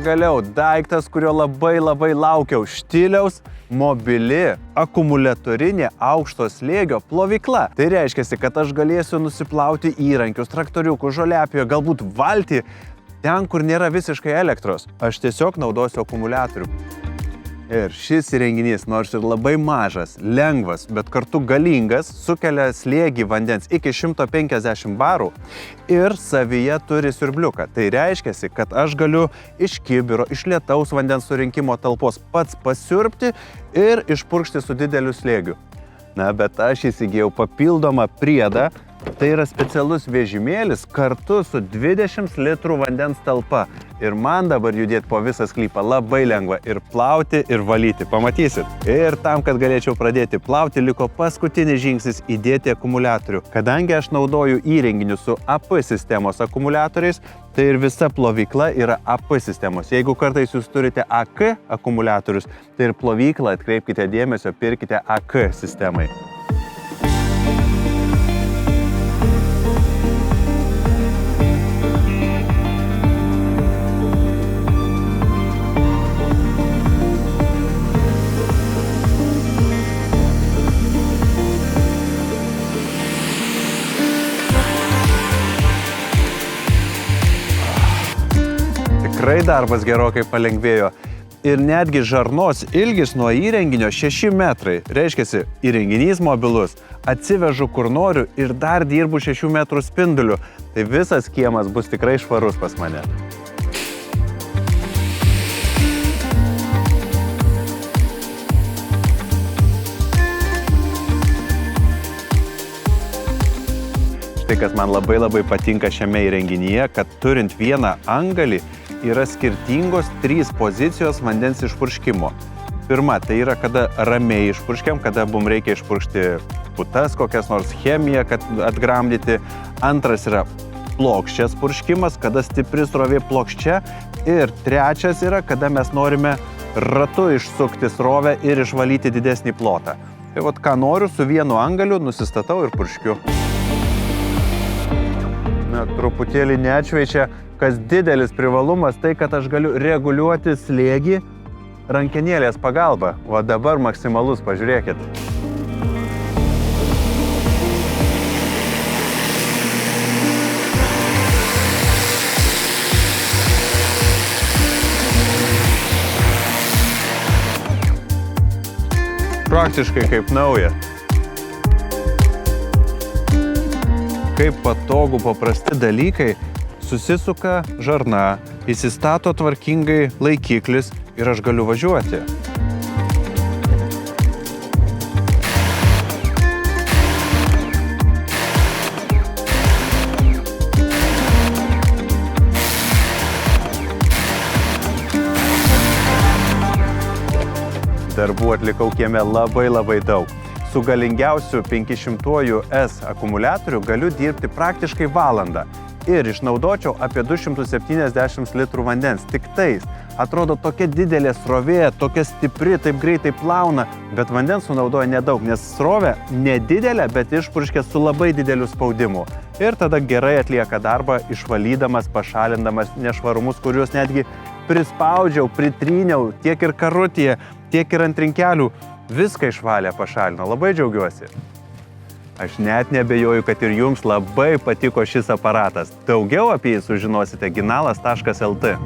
pagaliau daiktas, kurio labai laukiau, Štiliaus mobili akumuliatorinė aukšto slėgio plovykla. Tai reiškia, kad aš galėsiu nusiplauti įrankius, traktoriukus, žoliapjoje, galbūt valtį, ten, kur nėra visiškai elektros. Aš tiesiog naudosiu akumuliatorių. Ir šis įrenginys, nors ir labai mažas, lengvas, bet kartu galingas, sukelia slėgį vandens iki 150 barų ir savyje turi siurbliuką. Tai reiškia, kad aš galiu iš kibiro, iš lietaus vandens surinkimo talpos pats pasiurbti ir išpurkšti su dideliu slėgiu. Na, bet aš įsigijau papildomą priedą. Tai yra specialus vežimėlis kartu su 20 litrų vandens talpa. Ir man dabar judėti po visą sklypą labai lengva ir plauti, ir valyti. Pamatysit. Ir tam, kad galėčiau pradėti plauti, liko paskutinis žingsnis įdėti akumuliatorių. Kadangi aš naudoju įrenginius su AP sistemos akumuliatoriais, tai ir visa plovykla yra AP sistemos. Jeigu kartais jūs turite AK akumuliatorius, tai ir plovyklą atkreipkite dėmesio, pirkite AK sistemai. Tikrai darbas gerokai palengvėjo ir netgi žarnos ilgis nuo įrenginio 6 metrai. Reiškiasi, įrenginys mobilus, atsivežu kur noriu ir dar dirbu 6 metrų spinduliu. Tai visas kiemas bus tikrai švarus pas mane. Štai kas man labai patinka šiame įrenginyje, kad turint vieną angalį, yra skirtingos 3 pozicijos vandens išpurškimo. Pirma, tai yra, kada ramiai išpurškiam, kada mums reikia išpurkšti putas, kokias nors chemiją, kad atgramdyti. Antras yra plokščias purškimas, kada stipri srovė plokščia. Ir trečias yra, kada mes norime ratu išsukti srovę ir išvalyti didesnį plotą. Tai vat, ką noriu, su vienu angaliu nusistatau ir purškiu. Na, truputėlį neatšveičia, kas didelis privalumas, tai kad aš galiu reguliuoti slėgį rankenėlės pagalba. O dabar maksimalus, pažiūrėkit. Praktiškai kaip nauja. Kaip patogu paprasti dalykai, susisuka žarna, įsistato tvarkingai laikiklis ir aš galiu važiuoti. Darbų atlikau kieme labai daug. Su galingiausiu 500 S akumuliatoriu galiu dirbti praktiškai valandą ir išnaudočiau apie 270 litrų vandens. Tik tais atrodo tokia didelė srovė, tokia stipri, taip greitai plauna, bet vandens sunaudoja nedaug, nes srovė nedidelė, bet išpurškia su labai dideliu spaudimu. Ir tada gerai atlieka darbą, išvalydamas, pašalindamas nešvarumus, kuriuos netgi prispaudžiau, pritryniau tiek ir karutėje, tiek ir ant trinkelių. Viską išvalė, pašalino. Labai džiaugiuosi. Aš net nebejoju, kad ir jums labai patiko šis aparatas. Daugiau apie jį sužinosite ginalas.lt.